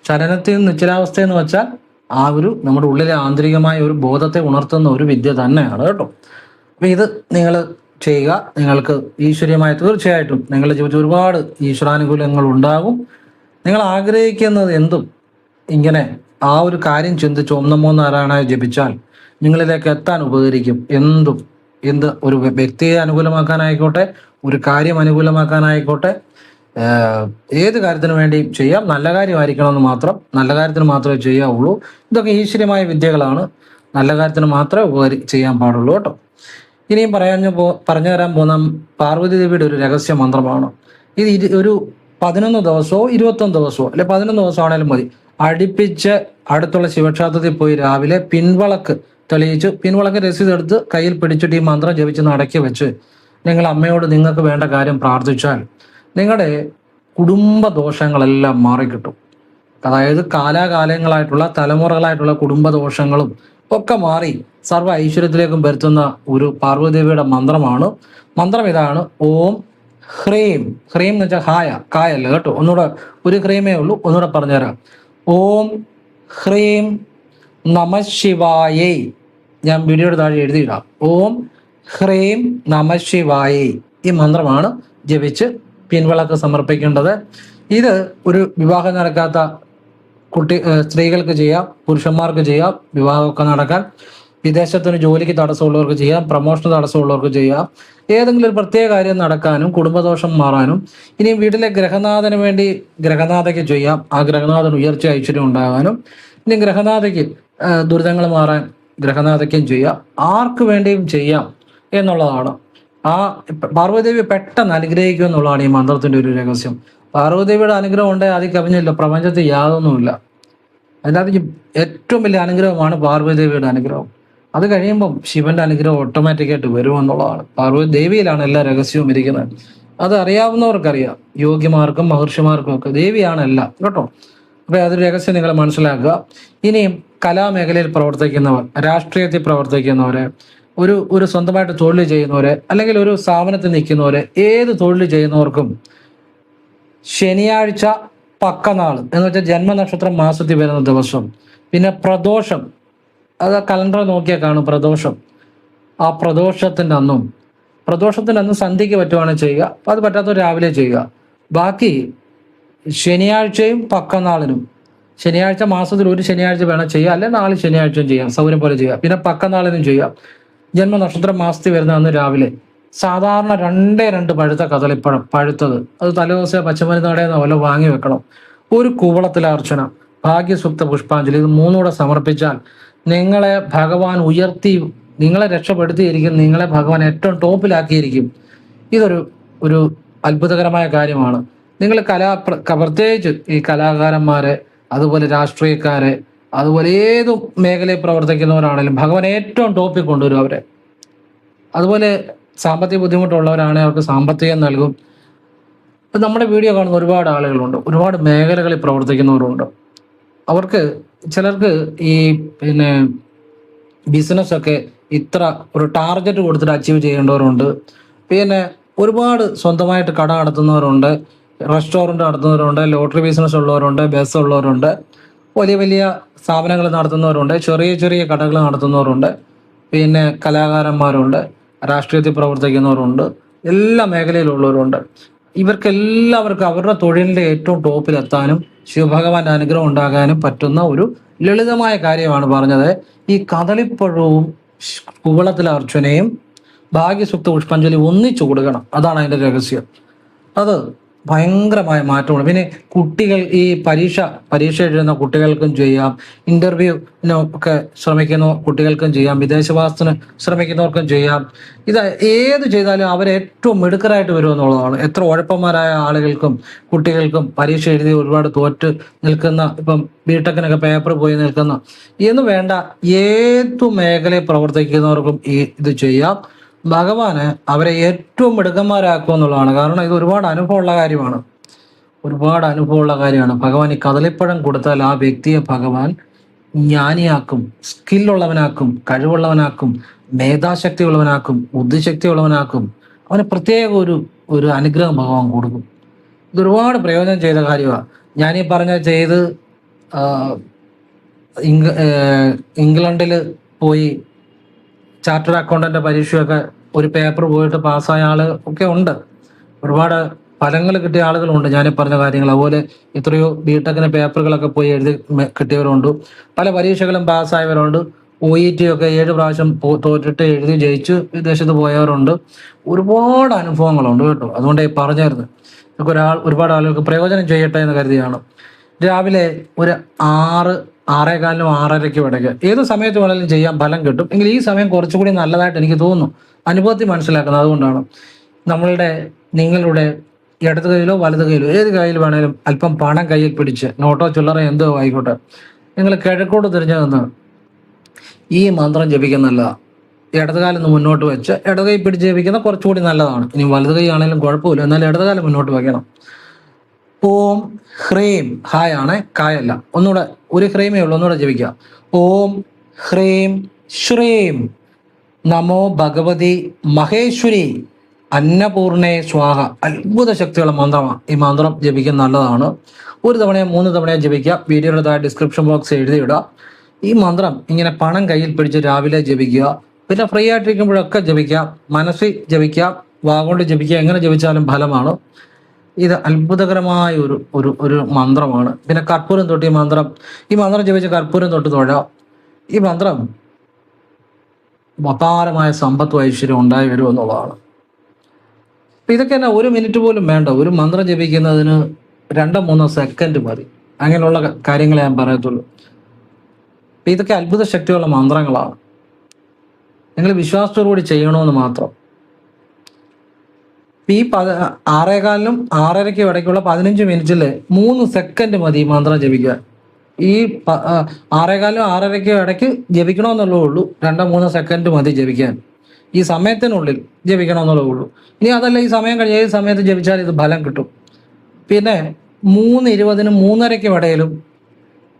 ചലനത്തിൽ നിന്ന് നിശ്ചലാവസ്ഥ എന്ന് വെച്ചാൽ ആ നമ്മുടെ ഉള്ളിലെ ആന്തരികമായ ഒരു ബോധത്തെ ഉണർത്തുന്ന ഒരു വിദ്യ തന്നെയാണ് കേട്ടോ. അപ്പം ഇത് നിങ്ങൾ ചെയ്യുക. നിങ്ങൾക്ക് ഈശ്വര്യമായ തീർച്ചയായിട്ടും നിങ്ങളുടെ ജീവിതത്തിൽ ഒരുപാട് ഈശ്വരാനുകൂല്യങ്ങൾ ഉണ്ടാകും. നിങ്ങൾ ആഗ്രഹിക്കുന്നത് എന്തും ഇങ്ങനെ ആ ഒരു കാര്യം ചിന്തിച്ച് ഓം നമോ നാരായണായ ജപിച്ചാൽ നിങ്ങളിലേക്ക് എത്താൻ ഉപകരിക്കും. എന്ത് ഒരു വ്യക്തിയെ അനുകൂലമാക്കാനായിക്കോട്ടെ, ഒരു കാര്യം അനുകൂലമാക്കാനായിക്കോട്ടെ, ഏത് കാര്യത്തിന് വേണ്ടിയും ചെയ്യാം. നല്ല കാര്യമായിരിക്കണമെന്ന് മാത്രം, നല്ല കാര്യത്തിന് മാത്രമേ ചെയ്യാവുള്ളൂ. ഇതൊക്കെ ഈശ്വര്യമായ വിദ്യകളാണ്, നല്ല കാര്യത്തിന് മാത്രമേ ചെയ്യാൻ പാടുള്ളൂ കേട്ടോ. ഇനിയും പറഞ്ഞു തരാൻ പോകുന്ന പാർവതി ദേവിയുടെ ഒരു രഹസ്യ മന്ത്രമാണ്. ഇത് ഒരു 11 ദിവസമോ 21 ദിവസമോ അല്ലെ 11 ദിവസം ആണേലും മതി. അടുപ്പിച്ച് അടുത്തുള്ള ശിവക്ഷേത്രത്തിൽ പോയി രാവിലെ പിൻവളക്ക് തെളിയിച്ച് പിൻവളക്ക് രസീതെടുത്ത് കയ്യിൽ പിടിച്ചിട്ട് ഈ മന്ത്രം ജപിച്ച് നടക്കി വെച്ച് നിങ്ങൾ അമ്മയോട് നിങ്ങൾക്ക് വേണ്ട കാര്യം പ്രാർത്ഥിച്ചാൽ നിങ്ങളുടെ കുടുംബ ദോഷങ്ങളെല്ലാം മാറിക്കിട്ടും. അതായത് കാലാകാലങ്ങളായിട്ടുള്ള തലമുറകളായിട്ടുള്ള കുടുംബ ദോഷങ്ങളും ഒക്കെ മാറി സർവ്വ ഐശ്വര്യത്തിലേക്കും വരുത്തുന്ന ഒരു പാർവതിദേവിയുടെ മന്ത്രമാണ്. മന്ത്രം ഇതാണ്: ഓം ഹ്രീം. ഹ്രീം എന്ന് വെച്ചാൽ കായല്ല കേട്ടോ. ഒന്നുകൂടെ ഒരു ഹ്രീമേ ഉള്ളൂ, ഒന്നുകൂടെ പറഞ്ഞുതരാം. ഓം ഹ്രീം നമഃശിവായൈ. ഞാൻ വീഡിയോയുടെ താഴെ എഴുതിയിടാം. ഓം ഹ്രീം നമഃശിവായൈ. ഈ മന്ത്രമാണ് ജപിച്ച് പിൻവിളക്ക് സമർപ്പിക്കേണ്ടത്. ഇത് ഒരു വിവാഹം നടക്കാത്ത സ്ത്രീകൾക്ക് ചെയ്യാം, പുരുഷന്മാർക്ക് ചെയ്യാം. വിവാഹമൊക്കെ നടക്കാൻ, വിദേശത്തിന് ജോലിക്ക് തടസ്സമുള്ളവർക്ക് ചെയ്യാം, പ്രമോഷന് തടസ്സമുള്ളവർക്ക് ചെയ്യാം. ഏതെങ്കിലും ഒരു പ്രത്യേക കാര്യം നടക്കാനും കുടുംബദോഷം മാറാനും, ഇനിയും വീട്ടിലെ ഗ്രഹനാഥന് വേണ്ടി ഗ്രഹനാഥയ്ക്ക് ചെയ്യാം. ആ ഗ്രഹനാഥന് ഉയർച്ച ഐശ്വര്യം ഉണ്ടാകാനും, ഇനി ഗ്രഹനാഥയ്ക്ക് ദുരിതങ്ങൾ മാറാൻ ഗ്രഹനാഥയ്ക്കും ചെയ്യാം. ആർക്ക് വേണ്ടിയും ചെയ്യാം എന്നുള്ളതാണ്. ആ പാർവതിദേവി പെട്ടെന്ന് അനുഗ്രഹിക്കുക എന്നുള്ളതാണ് ഈ മന്ത്രത്തിന്റെ ഒരു രഹസ്യം. പാർവതിദേവിയുടെ അനുഗ്രഹം ഉണ്ടെങ്കിൽ അതിൽ കവിഞ്ഞില്ല, പ്രപഞ്ചത്തിൽ യാതൊന്നുമില്ല. അതിനകത്ത് ഏറ്റവും വലിയ അനുഗ്രഹമാണ് പാർവതിദേവിയുടെ അനുഗ്രഹം. അത് കഴിയുമ്പം ശിവന്റെ അനുഗ്രഹം ഓട്ടോമാറ്റിക്കായിട്ട് വരുമെന്നുള്ളതാണ്. പാർവതി ദേവിയിലാണ് എല്ലാ രഹസ്യവും ഇരിക്കുന്നത്. അത് അറിയാവുന്നവർക്കറിയാം, യോഗ്യമാർക്കും മഹർഷിമാർക്കും ഒക്കെ ദേവിയാണ് എല്ലാം കേട്ടോ. അപ്പൊ അതൊരു രഹസ്യം നിങ്ങൾ മനസ്സിലാക്കുക. ഇനിയും കലാമേഖലയിൽ പ്രവർത്തിക്കുന്നവർ, രാഷ്ട്രീയത്തിൽ പ്രവർത്തിക്കുന്നവരെ, ഒരു സ്വന്തമായിട്ട് തൊഴിൽ ചെയ്യുന്നവരെ, അല്ലെങ്കിൽ ഒരു സ്ഥാപനത്തിൽ നിൽക്കുന്നവരെ, ഏത് തൊഴിൽ ചെയ്യുന്നവർക്കും ശനിയാഴ്ച പക്കനാൾ എന്ന് വെച്ചാൽ ജന്മനക്ഷത്രം മാസത്തിൽ വരുന്ന ദിവസം, പിന്നെ പ്രദോഷം, അത് കലണ്ടർ നോക്കിയാൽ കാണും പ്രദോഷം. ആ പ്രദോഷത്തിൻ്റെ അന്നും സന്ധ്യയ്ക്ക് പറ്റുവാണെങ്കിൽ ചെയ്യുക. അപ്പം അത് പറ്റാത്തവർ രാവിലെ ചെയ്യുക. ബാക്കി ശനിയാഴ്ചയും പക്കനാളിനും, ശനിയാഴ്ച മാസത്തിൽ ഒരു ശനിയാഴ്ച വേണം ചെയ്യുക, അല്ലെങ്കിൽ 4 ശനിയാഴ്ചയും ചെയ്യാം, സൗകര്യം പോലെ ചെയ്യുക. പിന്നെ പക്കനാളിനും ചെയ്യാം. ജന്മനക്ഷത്രം മാസത്തിൽ വരുന്ന അന്ന് രാവിലെ സാധാരണ 2 പഴുത്ത കദളിപ്പഴം, പഴുത്തത്, അത് തലേദിവസം പച്ചമരുന്ന് കടയിൽ നിന്ന് വല്ല വാങ്ങി വെക്കണം. ഒരു കൂവളത്തിലെ അർച്ചന, ഭാഗ്യസുക്ത പുഷ്പാഞ്ജലി, ഇത് 3 കൂടെ സമർപ്പിച്ചാൽ നിങ്ങളെ ഭഗവാൻ ഉയർത്തി, നിങ്ങളെ രക്ഷപ്പെടുത്തിയിരിക്കും, നിങ്ങളെ ഭഗവാൻ ഏറ്റവും ടോപ്പിലാക്കിയിരിക്കും. ഇതൊരു അത്ഭുതകരമായ കാര്യമാണ്. നിങ്ങൾ പ്രത്യേകിച്ച് ഈ കലാകാരന്മാരെ, അതുപോലെ രാഷ്ട്രീയക്കാരെ, അതുപോലെ ഏതു മേഖലയിൽ പ്രവർത്തിക്കുന്നവരാണെങ്കിലും ഭഗവാൻ ഏറ്റവും ടോപ്പിൽ കൊണ്ടുവരും അവരെ. അതുപോലെ സാമ്പത്തിക ബുദ്ധിമുട്ടുള്ളവരാണെങ്കിൽ അവർക്ക് സാമ്പത്തികം നൽകും. ഇപ്പം നമ്മുടെ വീഡിയോ കാണുന്ന ഒരുപാട് ആളുകളുണ്ട്, ഒരുപാട് മേഖലകളിൽ പ്രവർത്തിക്കുന്നവരുണ്ട്. അവർക്ക് ചിലർക്ക് ഈ പിന്നെ ബിസിനസ്സൊക്കെ ഇത്ര ഒരു ടാർഗറ്റ് കൊടുത്തിട്ട് അച്ചീവ് ചെയ്യേണ്ടവരുണ്ട്. പിന്നെ ഒരുപാട് സ്വന്തമായിട്ട് കട നടത്തുന്നവരുണ്ട്, റെസ്റ്റോറൻറ്റ് നടത്തുന്നവരുണ്ട്, ലോട്ടറി ബിസിനസ് ഉള്ളവരുണ്ട്, ബസ് ഉള്ളവരുണ്ട്, വലിയ വലിയ സ്ഥാപനങ്ങൾ നടത്തുന്നവരുണ്ട്, ചെറിയ ചെറിയ കടകൾ നടത്തുന്നവരുണ്ട്, പിന്നെ കലാകാരന്മാരുണ്ട്, രാഷ്ട്രീയത്തിൽ പ്രവർത്തിക്കുന്നവരുണ്ട്, എല്ലാ മേഖലയിലുള്ളവരുണ്ട്. ഇവർക്കെല്ലാവർക്കും അവരുടെ തൊഴിലിൻ്റെ ഏറ്റവും ടോപ്പിലെത്താനും ശിവഭഗവാന്റെ അനുഗ്രഹം ഉണ്ടാകാനും പറ്റുന്ന ഒരു ലളിതമായ കാര്യമാണ് പറഞ്ഞത്. ഈ കദളിപ്പഴവും കുവളത്തിലെ അർച്ചനയും ഭാഗ്യസുക്ത പുഷ്പാഞ്ജലി ഒന്നിച്ചു കൊടുക്കണം. അതാണ് അതിൻ്റെ രഹസ്യം. അത് ഭയങ്കരമായ മാറ്റമാണ്. പിന്നെ കുട്ടികൾ ഈ പരീക്ഷ എഴുതുന്ന കുട്ടികൾക്കും ചെയ്യാം, ഇന്റർവ്യൂവിന് ഒക്കെ ശ്രമിക്കുന്ന കുട്ടികൾക്കും ചെയ്യാം, വിദേശവാസത്തിന് ശ്രമിക്കുന്നവർക്കും ചെയ്യാം. ഇത് ഏത് ചെയ്താലും അവരേറ്റവും മിടുക്കരായിട്ട് വരുമെന്നുള്ളതാണ്. എത്ര ഉഴപ്പന്മാരായ ആളുകൾക്കും കുട്ടികൾക്കും പരീക്ഷ എഴുതി ഒരുപാട് തോറ്റ് നിൽക്കുന്ന, ഇപ്പം ബിടെക്കിനൊക്കെ പേപ്പർ പോയി നിൽക്കുന്ന എന്ന് വേണ്ട, ഏതു മേഖലയിൽ പ്രവർത്തിക്കുന്നവർക്കും ഇത് ചെയ്യാം. ഭഗവാന് അവരെ ഏറ്റവും മിടുക്കന്മാരാക്കുക എന്നുള്ളതാണ്. കാരണം ഇത് ഒരുപാട് അനുഭവമുള്ള കാര്യമാണ്. ഭഗവാൻ ഈ കദളിപ്പഴം കൊടുത്താൽ ആ വ്യക്തിയെ ഭഗവാൻ ജ്ഞാനിയാക്കും, സ്കില്ലുള്ളവനാക്കും, കഴിവുള്ളവനാക്കും, മേധാശക്തി ഉള്ളവനാക്കും, ബുദ്ധിശക്തി ഉള്ളവനാക്കും. അവന് പ്രത്യേക ഒരു അനുഗ്രഹം ഭഗവാൻ കൊടുക്കും. ഇത് ഒരുപാട് പ്രയോജനം ചെയ്ത കാര്യമാണ്. ഞാനീ ചെയ്ത് ഇംഗ്ലണ്ടിൽ പോയി ചാർട്ടേഡ് അക്കൗണ്ടന്റ് പരീക്ഷയൊക്കെ ഒരു പേപ്പർ പോയിട്ട് പാസ്സായ ആൾ ഒക്കെ ഉണ്ട്. ഒരുപാട് ഫലങ്ങൾ കിട്ടിയ ആളുകളുണ്ട് ഞാനീ പറഞ്ഞ കാര്യങ്ങൾ. അതുപോലെ എത്രയോ ബിടെക്കിന് പേപ്പറുകളൊക്കെ പോയി എഴുതി കിട്ടിയവരുണ്ട്. പല പരീക്ഷകളും പാസ്സായവരുണ്ട്. OET ഒക്കെ 7 പ്രാവശ്യം തോറ്റിട്ട് എഴുതി ജയിച്ച് വിദേശത്ത് പോയവരുണ്ട്. ഒരുപാട് അനുഭവങ്ങളുണ്ട് കേട്ടോ. അതുകൊണ്ട് പറഞ്ഞായിരുന്നു ഇതൊക്കെ ഒരുപാട് ആളുകൾക്ക് പ്രയോജനം ചെയ്യട്ടെ എന്ന് കരുതിയാണ്. രാവിലെ ഒരു 6-6:15 6:30 ഇടയ്ക്ക് ഏത് സമയത്ത് വേണമെങ്കിലും ചെയ്യാൻ ഫലം കിട്ടും. എങ്കിൽ ഈ സമയം കുറച്ചുകൂടി നല്ലതായിട്ട് എനിക്ക് തോന്നുന്നു, അനുഭവത്തിൽ മനസ്സിലാക്കുന്നത്. അതുകൊണ്ടാണ് നിങ്ങളുടെ ഇടത് കൈയിലോ വലത് കൈയിലോ ഏത് കയ്യിൽ വേണേലും അല്പം പണം കയ്യിൽ പിടിച്ച്, നോട്ടോ ചില്ലറ എന്തോ ആയിക്കോട്ടെ, നിങ്ങൾ കിഴക്കോട്ട് തിരിഞ്ഞു നിന്ന് ഈ മന്ത്രം ജപിക്കുന്നല്ല. ഇടതുകാലം മുന്നോട്ട് വെച്ച് ഇടത് കൈ പിടിച്ച് ജപിക്കുന്ന കുറച്ചുകൂടി നല്ലതാണ്. ഇനി വലത് കൈ ആണെങ്കിലും കുഴപ്പമില്ല, എന്നാലും ഇടതുകാലം മുന്നോട്ട് വയ്ക്കണം. ഓം ഹ്രീം, ഹായ് ആണ്, കായല്ല. ഒന്നുകൂടെ ഒരു ഹ്രീമേ ഉള്ളൂ, ഒന്നുകൂടെ ജപിക്കുക. ഓം ഹ്രീം ശ്രീം നമോ ഭഗവതി മഹേശ്വരി അന്നപൂർണേ സ്വാഹ. അത്ഭുത ശക്തിയുള്ള മന്ത്രമാണ്. ഈ മന്ത്രം ജപിക്കുന്ന നല്ലതാണ്. 1 തവണയോ 3 തവണയോ ജപിക്കുക. വീഡിയോയുടെ താഴെ ഡിസ്ക്രിപ്ഷൻ ബോക്സ് എഴുതിയിടുക. ഈ മന്ത്രം ഇങ്ങനെ പണം കയ്യിൽ പിടിച്ച് രാവിലെ ജപിക്കുക. പിന്നെ ഫ്രീ ആയിട്ടിരിക്കുമ്പോഴൊക്കെ ജപിക്കാം, മനസ്സിൽ ജപിക്കാം, വാഗോണ്ട് ജപിക്കുക. എങ്ങനെ ജപിച്ചാലും ഫലമാണ്. ഇത് അത്ഭുതകരമായ ഒരു മന്ത്രമാണ്. പിന്നെ കർപ്പൂരം തൊട്ട് ഈ മന്ത്രം ജപിച്ച് കർപ്പൂരം തൊട്ട് തൊഴാം. ഈ മന്ത്രം അപാരമായ സമ്പത്തും ഐശ്വര്യം ഉണ്ടായി വരുമെന്നുള്ളതാണ്. ഇതൊക്കെ തന്നെ 1 മിനിറ്റ് പോലും വേണ്ട. ഒരു മന്ത്രം ജപിക്കുന്നതിന് 2-3 സെക്കൻഡ് മതി. അങ്ങനെയുള്ള കാര്യങ്ങളെ ഞാൻ പറയത്തുള്ളൂ. ഇതൊക്കെ അത്ഭുത ശക്തിയുള്ള മന്ത്രങ്ങളാണ്. നിങ്ങൾ വിശ്വാസത്തോടുകൂടി ചെയ്യണമെന്ന് മാത്രം. ഈ 6:15 6:30 ഇടയ്ക്കുള്ള 15 മിനിറ്റിൽ 3 സെക്കൻഡ് മതി ഈ മന്ത്രം ജപിക്കാൻ. ഈ 6:15 6:30 ഇടയ്ക്ക് ജപിക്കണമെന്നുള്ളേ ഉള്ളൂ. 2-3 സെക്കൻഡ് മതി ജപിക്കാൻ. ഈ സമയത്തിനുള്ളിൽ ജപിക്കണമെന്നുള്ളേ ഉള്ളൂ. ഇനി അതല്ല, ഈ സമയം കഴിഞ്ഞ് ഏത് സമയത്ത് ജപിച്ചാൽ ഇത് ഫലം കിട്ടും. പിന്നെ 3:20 3:30 ഇടയിലും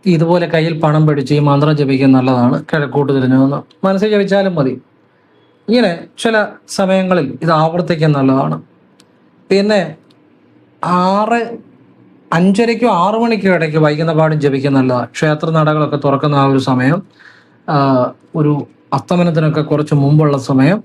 ഇതുപോലെ കയ്യിൽ പണം പിടിച്ച് ഈ മന്ത്രം ജപിക്കാൻ നല്ലതാണ്. കിഴക്കോട്ട് തിരിഞ്ഞു മനസ്സിൽ ജപിച്ചാലും മതി. ഇങ്ങനെ ചില സമയങ്ങളിൽ ഇത് ആവർത്തിക്കാൻ നല്ലതാണ്. പിന്നെ 5:30 6 ഇടയ്ക്ക് വൈകുന്ന പാടും ജപിക്കാൻ നല്ലതാണ്. ക്ഷേത്ര നടകളൊക്കെ തുറക്കുന്ന ആ ഒരു സമയം, ഒരു അസ്തമനത്തിനൊക്കെ കുറച്ച് മുമ്പുള്ള സമയം,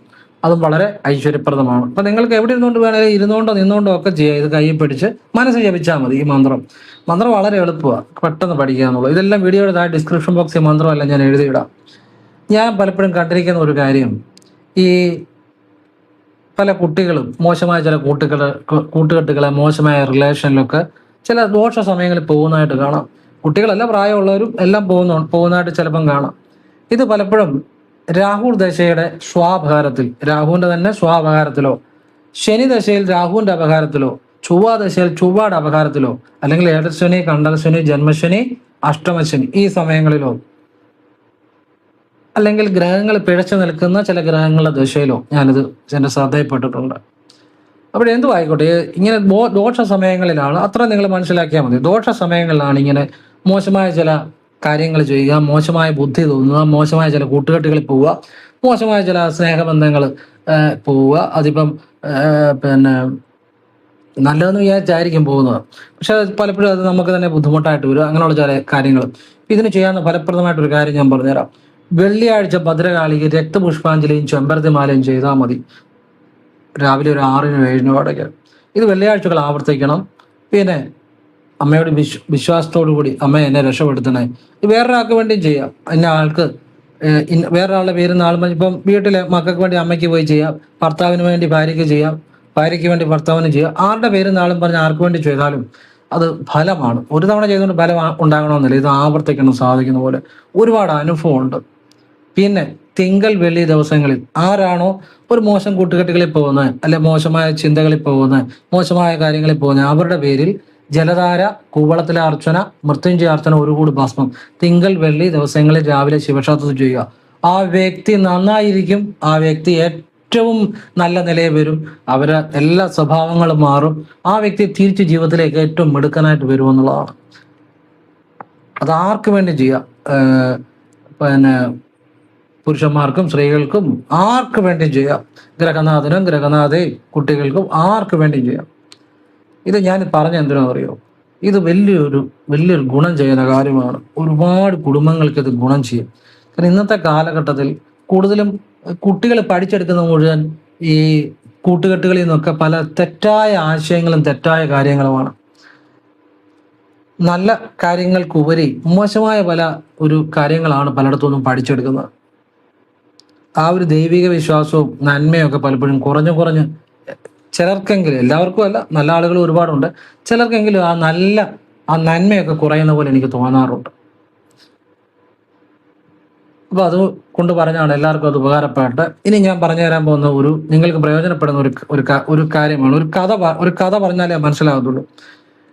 അതും വളരെ ഐശ്വര്യപ്രദമാണ്. അപ്പം നിങ്ങൾക്ക് എവിടെ ഇരുന്നുകൊണ്ട് വേണമെങ്കിൽ ഇരുന്നുകൊണ്ടോ നിന്നുകൊണ്ടോ ഒക്കെ ചെയ്യാം. ഇത് കയ്യിൽ പിടിച്ച് മനസ്സിൽ ജപിച്ചാൽ മതി. ഈ മന്ത്രം വളരെ എളുപ്പമാണ്, പെട്ടെന്ന് പഠിക്കുക എന്നുള്ളത്. ഇതെല്ലാം വീഡിയോയുടെ താഴെ ഡിസ്ക്രിപ്ഷൻ ബോക്സിൽ മന്ത്രമല്ല ഞാൻ എഴുതിയിടാം. ഞാൻ പലപ്പോഴും കണ്ടിരിക്കുന്ന ഒരു കാര്യം, ഈ പല കുട്ടികളും മോശമായ ചില കൂട്ടുകെട്ടുകളെ മോശമായ റിലേഷനിലൊക്കെ ചില ദോഷ സമയങ്ങളിൽ പോകുന്നതായിട്ട് കാണാം. കുട്ടികളല്ല, പ്രായമുള്ളവരും എല്ലാം പോകുന്നതായിട്ട് ചിലപ്പം കാണാം. ഇത് പലപ്പോഴും രാഹു ദശയുടെ സ്വാപകാരത്തിൽ, രാഹുവിൻ്റെ തന്നെ സ്വാപകാരത്തിലോ, ശനി ദശയിൽ രാഹുവിൻ്റെ അപകാരത്തിലോ, ചൊവ്വ ദശയിൽ ചൊവ്വയുടെ അപകാരത്തിലോ, അല്ലെങ്കിൽ ഏഴരശനി, കണ്ടകശനി, ജന്മശനി, അഷ്ടമശനി ഈ സമയങ്ങളിലോ, അല്ലെങ്കിൽ ഗ്രഹങ്ങൾ പിഴച്ചു നിൽക്കുന്ന ചില ഗ്രഹങ്ങളുടെ ദശയിലോ ഞാനിത് എൻ്റെ ശ്രദ്ധയിൽപ്പെട്ടിട്ടുണ്ട്. അപ്പോൾ എന്തും ആയിക്കോട്ടെ, ഇങ്ങനെ ദോഷ സമയങ്ങളിലാണ്, അത്ര നിങ്ങൾ മനസ്സിലാക്കിയാൽ മതി. ദോഷ സമയങ്ങളിലാണ് ഇങ്ങനെ മോശമായ ചില കാര്യങ്ങൾ ചെയ്യുക, മോശമായ ബുദ്ധി തോന്നുക, മോശമായ ചില കൂട്ടുകെട്ടുകളിൽ പോവുക, മോശമായ ചില സ്നേഹബന്ധങ്ങൾ പോവുക. അതിപ്പം പിന്നെ നല്ലതെന്ന് വിചാരിച്ചായിരിക്കും പോകുന്നത്, പക്ഷെ അത് പലപ്പോഴും അത് നമുക്ക് തന്നെ ബുദ്ധിമുട്ടായിട്ട് വരും. അങ്ങനെയുള്ള ചില കാര്യങ്ങൾ ഇതിന് ചെയ്യാവുന്ന ഫലപ്രദമായിട്ടൊരു കാര്യം ഞാൻ പറഞ്ഞുതരാം. വെള്ളിയാഴ്ച ഭദ്രകാളിക്ക് രക്തപുഷ്പാഞ്ജലിയും ചെമ്പരത്തിമാലയും ചെയ്താൽ മതി, രാവിലെ ഒരു 6-നും 7-നും ഇടയ്ക്ക്. ഇത് വെള്ളിയാഴ്ചകൾ ആവർത്തിക്കണം. പിന്നെ അമ്മയോട് വിശ്വാസത്തോടു കൂടി അമ്മ എന്നെ രക്ഷപ്പെടുത്തണേ. ഇത് വേറൊരാൾക്ക് വേണ്ടിയും ചെയ്യാം. ഇന്ന ആൾക്ക് വേറൊരാളുടെ പേര് നാളുമ്പോൾ ഇപ്പം വീട്ടിലെ മക്കൾക്ക് വേണ്ടി അമ്മയ്ക്ക് പോയി ചെയ്യാം, ഭർത്താവിന് വേണ്ടി ഭാര്യയ്ക്ക് ചെയ്യാം, ഭാര്യയ്ക്ക് വേണ്ടി ഭർത്താവിന് ചെയ്യാം. ആരുടെ പേര് നാളും പറഞ്ഞ് ആർക്ക് വേണ്ടി ചെയ്താലും അത് ഫലമാണ്. ഒരു തവണ ചെയ്തുകൊണ്ട് ഫലം ഉണ്ടാകണമെന്നില്ല, ഇത് ആവർത്തിക്കണം സാധിക്കുന്ന പോലെ. ഒരുപാട് അനുഭവമുണ്ട്. പിന്നെ തിങ്കൾ വെള്ളി ദിവസങ്ങളിൽ ആരാണോ ഒരു മോശം കൂട്ടുകെട്ടുകളിൽ പോകുന്നത്, അല്ലെ മോശമായ ചിന്തകളിൽ പോകുന്നത്, മോശമായ കാര്യങ്ങളിൽ പോകുന്നത്, അവരുടെ പേരിൽ ജലധാര, കൂവളത്തിലെ അർച്ചന, മൃത്യുഞ്ജയ അർച്ചന, ഒരു കൂടി ഭസ്മം തിങ്കൾ വെള്ളി ദിവസങ്ങളിൽ രാവിലെ ശിവക്ഷേത്രത്തിൽ ചെയ്യുക. ആ വ്യക്തി നന്നായിരിക്കും, ആ വ്യക്തി ഏറ്റവും നല്ല നിലയിൽ വരും, അവരെ എല്ലാ സ്വഭാവങ്ങളും മാറും, ആ വ്യക്തി തിരിച്ച് ജീവിതത്തിലേക്ക് ഏറ്റവും മിടുക്കനായിട്ട് വരുമെന്നുള്ളതാണ്. അത് ആർക്ക് വേണ്ടി ചെയ്യാം, പിന്നെ പുരുഷന്മാർക്കും സ്ത്രീകൾക്കും ആർക്ക് വേണ്ടിയും ചെയ്യാം, ഗ്രഹനാഥനും ഗ്രഹനാഥയും കുട്ടികൾക്കും ആർക്ക് വേണ്ടിയും ചെയ്യാം. ഇത് ഞാൻ പറഞ്ഞ എന്തിനാ അറിയോ, ഇത് വലിയൊരു ഗുണം ചെയ്യുന്ന കാര്യമാണ്. ഒരുപാട് കുടുംബങ്ങൾക്ക് ഇത് ഗുണം ചെയ്യും. കാരണം ഇന്നത്തെ കാലഘട്ടത്തിൽ കൂടുതലും കുട്ടികൾ പഠിച്ചെടുക്കുന്ന മുഴുവൻ ഈ കൂട്ടുകെട്ടുകളിൽ നിന്നൊക്കെ പല തെറ്റായ ആശയങ്ങളും തെറ്റായ കാര്യങ്ങളുമാണ്. നല്ല കാര്യങ്ങൾക്കുപരി മോശമായ പല കാര്യങ്ങളാണ് പലയിടത്തുനിന്നും പഠിച്ചെടുക്കുന്നത്. ആ ഒരു ദൈവിക വിശ്വാസവും നന്മയൊക്കെ പലപ്പോഴും കുറഞ്ഞ് ചിലർക്കെങ്കിലും, എല്ലാവർക്കും അല്ല, നല്ല ആളുകൾ ഒരുപാടുണ്ട്, ചിലർക്കെങ്കിലും ആ നന്മയൊക്കെ കുറയുന്ന പോലെ എനിക്ക് തോന്നാറുണ്ട്. അപ്പൊ അത് കൊണ്ട് പറഞ്ഞാണ് എല്ലാവർക്കും അത് ഉപകാരപ്പെട്ട്. ഇനി ഞാൻ പറഞ്ഞു തരാൻ പോകുന്ന നിങ്ങൾക്ക് പ്രയോജനപ്പെടുന്ന ഒരു കാര്യമാണ്. ഒരു കഥ പറഞ്ഞാലേ മനസ്സിലാകത്തുള്ളൂ.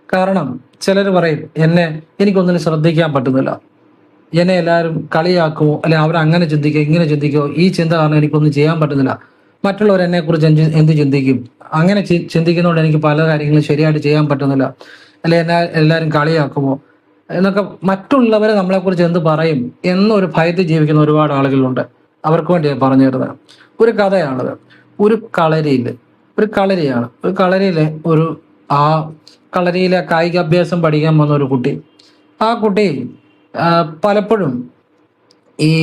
കാരണം ചിലർ പറയും, എനിക്കൊന്നിനും ശ്രദ്ധിക്കാൻ പറ്റുന്നില്ല, എന്നെ എല്ലാവരും കളിയാക്കുമോ, അല്ലെ അവരങ്ങനെ ചിന്തിക്കോ ഇങ്ങനെ ചിന്തിക്കോ, ഈ ചിന്ത കാരണം എനിക്കൊന്നും ചെയ്യാൻ പറ്റുന്നില്ല, മറ്റുള്ളവർ എന്നെ കുറിച്ച് എന്ത് ചിന്തിക്കും, അങ്ങനെ ചിന്തിക്കുന്നതുകൊണ്ട് എനിക്ക് പല കാര്യങ്ങളും ശരിയായിട്ട് ചെയ്യാൻ പറ്റുന്നില്ല, അല്ലെ എല്ലാവരും കളിയാക്കുമോ എന്നൊക്കെ, മറ്റുള്ളവരെ നമ്മളെക്കുറിച്ച് എന്ത് പറയും എന്നൊരു ഭയത്തിൽ ജീവിക്കുന്ന ഒരുപാട് ആളുകളുണ്ട്. അവർക്ക് വേണ്ടി പറഞ്ഞു തരുന്നത് ഒരു കഥയാണത്. ഒരു കളരിയിലെ ആ കളരിയിലെ കായികാഭ്യാസം പഠിക്കാൻ വന്ന ഒരു കുട്ടി. ആ കുട്ടി പലപ്പോഴും ഈ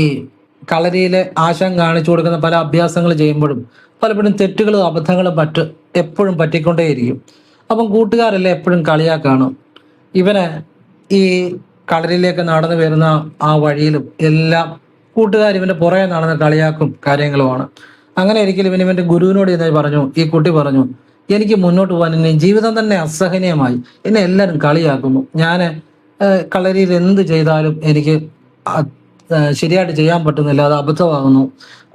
കളരിയിലെ ആശാൻ കാണിച്ചു കൊടുക്കുന്ന പല അഭ്യാസങ്ങൾ ചെയ്യുമ്പോഴും പലപ്പോഴും തെറ്റുകളും അബദ്ധങ്ങളും എപ്പോഴും പറ്റിക്കൊണ്ടേയിരിക്കും. അപ്പം കൂട്ടുകാരെല്ലാം എപ്പോഴും കളിയാക്കാണ് ഇവനെ. ഈ കളരിയിലേക്ക് നടന്നു വരുന്ന ആ വഴിയിലും എല്ലാം കൂട്ടുകാർ ഇവന്റെ പുറകെ നടന്ന് കളിയാക്കും കാര്യങ്ങളുമാണ്. അങ്ങനെ ഒരിക്കലും ഇവന്റെ ഗുരുവിനോട് ഈ കുട്ടി പറഞ്ഞു, എനിക്ക് മുന്നോട്ട് പോകാൻ എന്നെ ജീവിതം തന്നെ അസഹനീയമായി, എന്നെ എല്ലാവരും കളിയാക്കുന്നു, ഞാൻ കളരിയിൽ എന്ത് ചെയ്താലും എനിക്ക് ശരിയായിട്ട് ചെയ്യാൻ പറ്റുന്നില്ല, അത് അബദ്ധമാകുന്നു,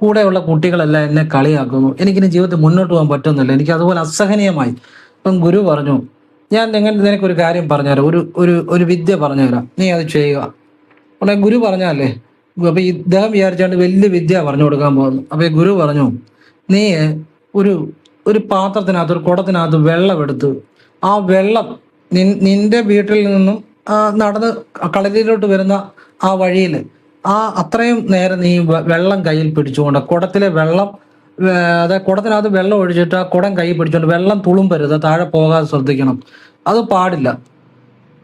കൂടെയുള്ള കുട്ടികളെല്ലാം എന്നെ കളിയാക്കുന്നു, എനിക്കിനി ജീവിതത്തിൽ മുന്നോട്ട് പോകാൻ പറ്റുന്നില്ല, എനിക്ക് അതുപോലെ അസഹനീയമായി. അപ്പം ഗുരു പറഞ്ഞു, ഞാൻ നിനക്കൊരു കാര്യം പറഞ്ഞുതരാം, ഒരു വിദ്യ പറഞ്ഞുതരാം, നീ അത് ചെയ്യുക. ഉടനെ ഗുരു പറഞ്ഞല്ലേ, അപ്പൊ ഇദ്ദേഹം വിചാരിച്ചാണ്ട് വലിയ വിദ്യ പറഞ്ഞു കൊടുക്കാൻ പോകുന്നു. അപ്പൊ ഈ ഗുരു പറഞ്ഞു, നീ ഒരു പാത്രത്തിനകത്ത്, ഒരു കുടത്തിനകത്ത് വെള്ളം എടുത്ത്, ആ വെള്ളം നിന്റെ വീട്ടിൽ നിന്നും നടന്ന് കളരിയിലോട്ട് വരുന്ന ആ വഴിയിൽ അത്രയും നേരം നീ വെള്ളം കയ്യിൽ പിടിച്ചുകൊണ്ട് കുടത്തിലെ വെള്ളം, അതായത് കുടത്തിനകത്ത് വെള്ളം ഒഴിച്ചിട്ട് ആ കുടം കൈ പിടിച്ചുകൊണ്ട് വെള്ളം തുളുമ്പരുത്, താഴെ പോകാതെ ശ്രദ്ധിക്കണം, അത് പാടില്ല.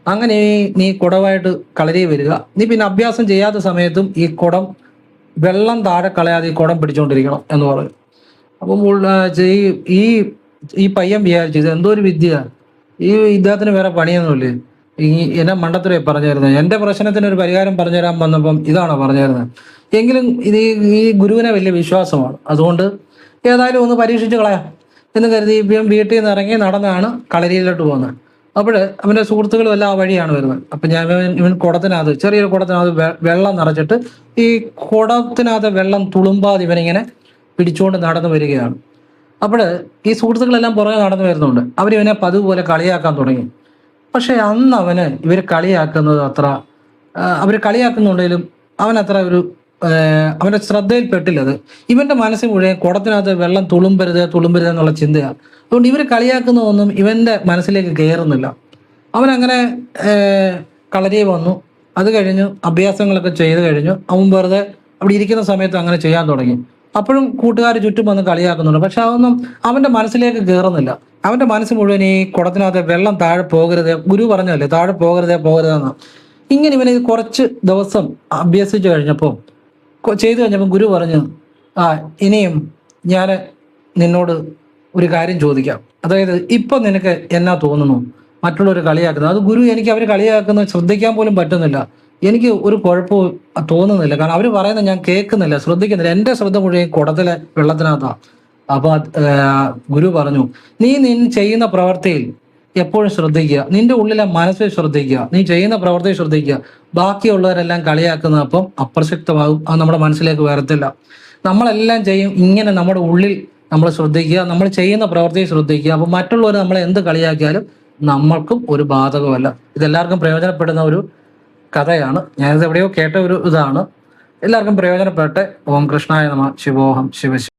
അങ്ങനെ നീ കുടമായിട്ട് കളരി വരിക. നീ പിന്നെ അഭ്യാസം ചെയ്യാത്ത സമയത്തും ഈ കുടം വെള്ളം താഴെ കളയാതെ ഈ കുടം പിടിച്ചുകൊണ്ടിരിക്കണം എന്ന് പറയും. അപ്പം ഈ പയ്യൻ വിചാരിച്ചു, ഇത് എന്തോ ഒരു വിദ്യ, ഇദ്ദേഹത്തിന് വേറെ പണിയൊന്നുമില്ലേ, എന്നെ മണ്ടത്തരേ പറഞ്ഞു തരുന്നത്, എൻ്റെ പ്രശ്നത്തിന് ഒരു പരിഹാരം പറഞ്ഞു തരാൻ വന്നപ്പം ഇതാണോ പറഞ്ഞു തരുന്നത്. എങ്കിലും ഈ ഗുരുവിനെ വലിയ വിശ്വാസമാണ്, അതുകൊണ്ട് ഏതായാലും ഒന്ന് പരീക്ഷിച്ച് കളയാം എന്ന് കരുതി വീട്ടിൽ നിന്ന് ഇറങ്ങി നടന്നാണ് കളരിയിലോട്ട് പോകുന്നത്. അപ്പോൾ അവൻ്റെ സുഹൃത്തുക്കളും എല്ലാം ആ വഴിയാണ് വരുന്നത്. അപ്പം ഇവൻ കുടത്തിനകത്ത്, ചെറിയൊരു കുടത്തിനകത്ത് വെള്ളം നിറച്ചിട്ട് ഈ കുടത്തിനകത്ത് വെള്ളം തുളുമ്പാതെ ഇവനിങ്ങനെ പിടിച്ചുകൊണ്ട് നടന്നു വരികയാണ്. അപ്പോൾ ഈ സുഹൃത്തുക്കളെല്ലാം പുറകെ നടന്നു വരുന്നുണ്ട്. അവരിവനെ പതുപോലെ കളിയാക്കാൻ തുടങ്ങി. പക്ഷെ അന്ന് ഇവർ കളിയാക്കുന്നത് അവർ കളിയാക്കുന്നുണ്ടെങ്കിലും അവനത്ര അവന്റെ ശ്രദ്ധയിൽപ്പെട്ടില്ലത്. ഇവന്റെ മനസ്സിൽ മുഴുവൻ കുടത്തിനകത്ത് വെള്ളം തുളുമ്പരുത് എന്നുള്ള ചിന്തയാണ്. അതുകൊണ്ട് ഇവർ കളിയാക്കുന്നതൊന്നും ഇവന്റെ മനസ്സിലേക്ക് കയറുന്നില്ല. അവനങ്ങനെ കളരി വന്നു, അത് കഴിഞ്ഞ് അഭ്യാസങ്ങളൊക്കെ ചെയ്ത് കഴിഞ്ഞു അവൻ വെറുതെ അവിടെ ഇരിക്കുന്ന സമയത്ത് അങ്ങനെ ചെയ്യാൻ തുടങ്ങി. അപ്പോഴും കൂട്ടുകാർ ചുറ്റും വന്ന് കളിയാക്കുന്നുണ്ട്. പക്ഷെ അതൊന്നും അവന്റെ മനസ്സിലേക്ക് കയറുന്നില്ല. അവന്റെ മനസ്സ് മുഴുവൻ ഈ കുടത്തിനകത്ത് വെള്ളം താഴെ പോകരുത്, ഗുരു പറഞ്ഞല്ലേ താഴെ പോകരുതേ പോകരുതെന്ന്. ഇങ്ങനെ ഇവനെ ഇത് കുറച്ച് ദിവസം അഭ്യസിച്ച് കഴിഞ്ഞപ്പോൾ ചെയ്തു കഴിഞ്ഞപ്പോൾ ഗുരു പറഞ്ഞു, ആ ഇനിയും ഞാൻ നിന്നോട് ഒരു കാര്യം ചോദിക്കാം. അതായത് ഇപ്പൊ നിനക്ക് എന്നാ തോന്നുന്നു മറ്റുള്ളവർ കളിയാക്കുന്നത്? അത് ഗുരു, എനിക്ക് അവർ കളിയാക്കുന്നത് ശ്രദ്ധിക്കാൻ പോലും പറ്റുന്നില്ല. എനിക്ക് ഒരു കുഴപ്പവും തോന്നുന്നില്ല. കാരണം അവർ പറയുന്നത് ഞാൻ കേൾക്കുന്നില്ല, ശ്രദ്ധിക്കുന്നില്ല. എൻ്റെ ശ്രദ്ധ മുഴുവൻ കുടത്തിലെ വെള്ളത്തിനകത്താ. അപ്പൊ ഗുരു പറഞ്ഞു, നീ ചെയ്യുന്ന പ്രവൃത്തിയിൽ എപ്പോഴും ശ്രദ്ധിക്കുക, നിന്റെ ഉള്ളിലെ മനസ്സിൽ ശ്രദ്ധിക്കുക, നീ ചെയ്യുന്ന പ്രവൃത്തി ശ്രദ്ധിക്കുക. ബാക്കിയുള്ളവരെല്ലാം കളിയാക്കുന്ന അപ്പം അപ്രസക്തമാകും, അത് നമ്മുടെ മനസ്സിലേക്ക് വരത്തില്ല. നമ്മളെല്ലാം ചെയ്യും ഇങ്ങനെ നമ്മുടെ ഉള്ളിൽ നമ്മൾ ശ്രദ്ധിക്കുക, നമ്മൾ ചെയ്യുന്ന പ്രവൃത്തി ശ്രദ്ധിക്കുക. അപ്പൊ മറ്റുള്ളവർ നമ്മളെ എന്ത് കളിയാക്കിയാലും നമ്മൾക്കും ഒരു ബാധകമല്ല. ഇതെല്ലാവർക്കും പ്രയോജനപ്പെടുന്ന ഒരു കഥയാണ്. ഞാനിത് എവിടെയോ കേട്ട ഒരു ഇതാണ്. എല്ലാവർക്കും പ്രയോജനപ്പെടട്ടെ. ഓം കൃഷ്ണായ നമഃ. ശിവോഹം ശിവ.